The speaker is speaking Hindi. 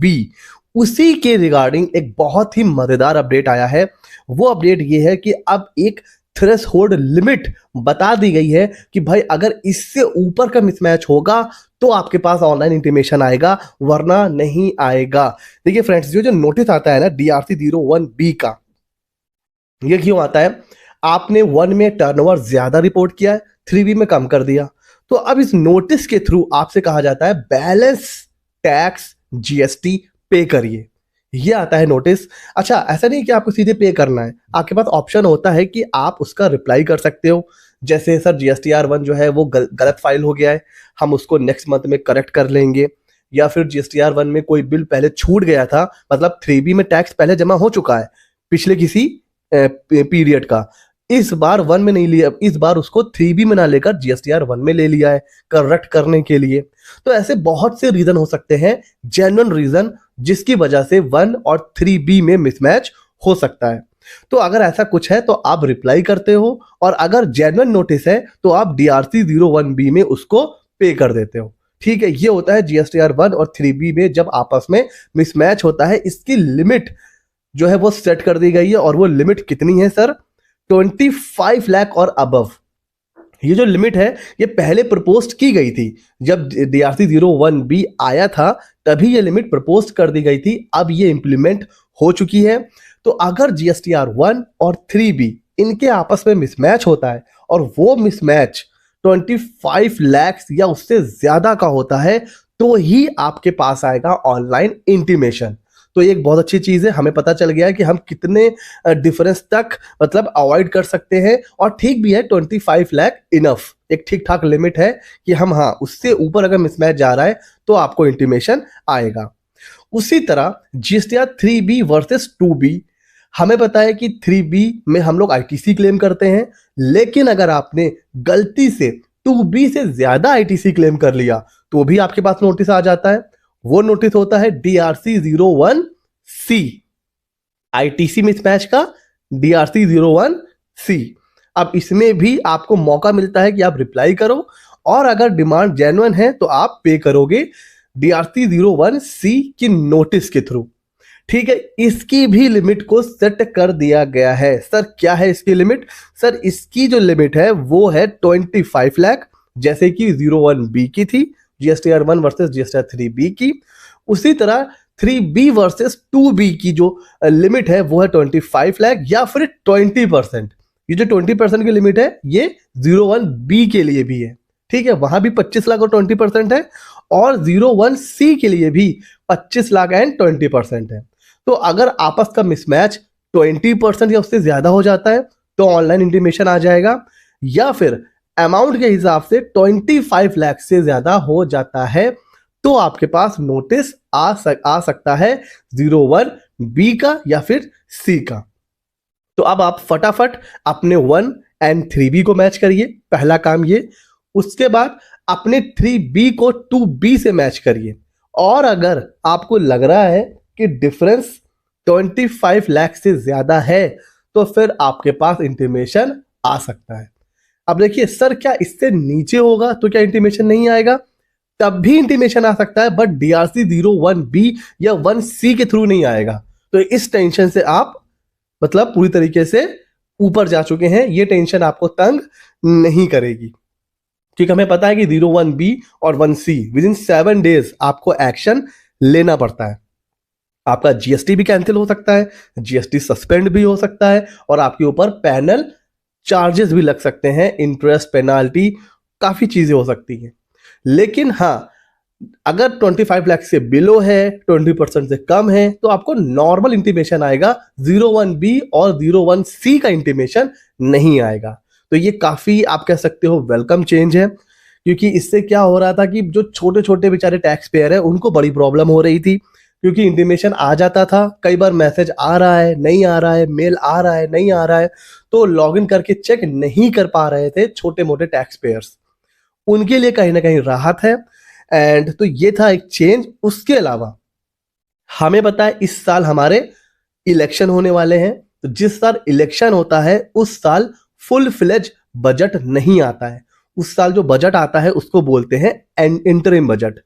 बी, उसी के रिगार्डिंग एक बहुत ही मजेदार अपडेट आया है। वो अपडेट ये है कि अब एक थ्रेशोल्ड लिमिट बता दी गई है कि भाई अगर इससे ऊपर का मिसमैच होगा तो आपके पास ऑनलाइन इंटीमेशन आएगा, वरना नहीं आएगा। देखिए फ्रेंड्स, जो नोटिस आता है ना DRC01B का, ये क्यों आता है? आपने 1 में टर्नओवर ज्यादा रिपोर्ट किया है, 3B में कम कर दिया, तो अब इस नोटिस के थ्रू आपसे कहा जाता है बैलेंस टैक्स GST पे करिए। ये आता है नोटिस। अच्छा, ऐसा नहीं कि आपको सीधे पे करना है, आपके पास ऑप्शन होता है कि आप उसका रिप्लाई कर सकते हो। जैसे सर GSTR1 जो है वो गलत फाइल हो गया है, हम उसको नेक्स्ट मंथ में करेक्ट कर लेंगे। या फिर GSTR1 में कोई बिल पहले छूट गया था, मतलब 3B में टैक्स पहले जमा हो चुका है पिछले किसी पीरियड का, इस बार 1 में नहीं लिया, इस बार उसको 3B में ना लेकर GSTR1 में ले लिया है करेक्ट करने के लिए। तो ऐसे बहुत से रीजन हो सकते हैं, जेन्युइन रीजन, जिसकी वजह से 1 और 3B में मिसमैच हो सकता है। तो अगर ऐसा कुछ है तो आप रिप्लाई करते हो, और अगर जेन्युइन नोटिस है तो आप DRC01B में उसको पे कर देते हो। ठीक है, ये होता है GSTR1 और 3B में जब आपस में मिसमैच होता है। इसकी लिमिट जो है वो सेट कर दी गई है, और वो लिमिट कितनी है सर? 25 लाख और अबव। ये जो लिमिट है ये पहले प्रपोज की गई थी, जब DRC01B आया था तभी ये लिमिट प्रपोज कर दी गई थी, अब ये इंप्लीमेंट हो चुकी है। तो अगर GSTR1 और 3B इनके आपस में मिसमैच होता है और वो मिसमैच 25 लाख या उससे ज्यादा का होता है, तो ही आपके पास आएगा ऑनलाइन इंटीमेशन। तो ये एक बहुत अच्छी चीज है, हमें पता चल गया है कि हम कितने डिफरेंस तक मतलब अवॉइड कर सकते हैं। और ठीक भी है, 25 लाख इनफ, एक ठीक ठाक लिमिट है कि हम, हाँ, उससे ऊपर अगर मिसमैच जा रहा है तो आपको इंटीमेशन आएगा। उसी तरह GSTR 3B वर्सेस 2B, हमें पता है कि 3B में हम लोग ITC क्लेम करते हैं, लेकिन अगर आपने गलती से 2B से ज्यादा ITC क्लेम कर लिया तो भी आपके पास नोटिस आ जाता है। वो नोटिस होता है DRC01C, ITC मिसमैच का DRC01C। अब इसमें भी आपको मौका मिलता है कि आप रिप्लाई करो, और अगर डिमांड जेन्युइन है तो आप पे करोगे DRC01C की नोटिस के थ्रू। ठीक है, इसकी भी लिमिट को सेट कर दिया गया है। सर क्या है इसकी लिमिट? सर इसकी जो लिमिट है वो है 25 लाख, जैसे कि 01B की थी, GSTR1 वर्सेस GSTR3B की। उसी तरह 3B वर्सेस 2B की जो लिमिट है वो है 25 लाख या फिर 20%। ये जो 20% की लिमिट है ये 01B के लिए भी है। ठीक है, वहां भी 25 लाख और 20% है, और 01C के लिए भी 25 लाख एंड 20% है। तो अगर आपस का मिसमैच 20% या उससे ज्यादा हो जाता है तो ऑनलाइन इंटीमेशन आ जाएगा, या फिर अमाउंट के हिसाब से 25 लाख से ज्यादा हो जाता है तो आपके पास नोटिस आ सकता है 01B का या फिर C का। तो अब आप फटाफट अपने 1 and 3B को मैच करिए, पहला काम ये। उसके बाद अपने 3B को 2B से मैच करिए, और अगर आपको लग रहा है कि डिफरेंस 25 लाख से ज्यादा है तो फिर आपके पास इंटीमेशन आ सकता है। अब देखिए सर, क्या इससे नीचे होगा तो क्या इंटीमेशन नहीं आएगा? तब भी इंटीमेशन आ सकता है, बट DRC01B या 1C के थ्रू नहीं आएगा। तो इस टेंशन से आप मतलब पूरी तरीके से ऊपर जा चुके हैं, ये टेंशन आपको तंग नहीं करेगी, क्योंकि हमें पता है कि 01B और 1C विद इन 7 days आपको एक्शन लेना पड़ता है। आपका GST भी कैंसिल हो सकता है, GST सस्पेंड भी हो सकता है, और आपके ऊपर पैनल चार्जेस भी लग सकते हैं, इंटरेस्ट, पेनाल्टी, काफी चीजें हो सकती हैं। लेकिन हाँ, अगर 25 लाख से बिलो है, 20% से कम है, तो आपको नॉर्मल इंटीमेशन आएगा, 01B और 01C का इंटीमेशन नहीं आएगा। तो ये काफी आप कह सकते हो वेलकम चेंज है, क्योंकि इससे क्या हो रहा था कि जो छोटे छोटे बेचारे टैक्स पेयर है उनको बड़ी प्रॉब्लम हो रही थी, क्योंकि इंटीमेशन आ जाता था, कई बार मैसेज आ रहा है नहीं आ रहा है, मेल आ रहा है नहीं आ रहा है, तो लॉगिन करके चेक नहीं कर पा रहे थे छोटे मोटे टैक्स पेयर्स। उनके लिए कहीं ना कहीं राहत है, एंड तो ये था एक चेंज। उसके अलावा हमें पता है इस साल हमारे इलेक्शन होने वाले हैं, तो जिस साल इलेक्शन होता है उस साल फुल फ्लेज बजट नहीं आता है। उस साल जो बजट आता है उसको बोलते हैं इंटरिम बजट।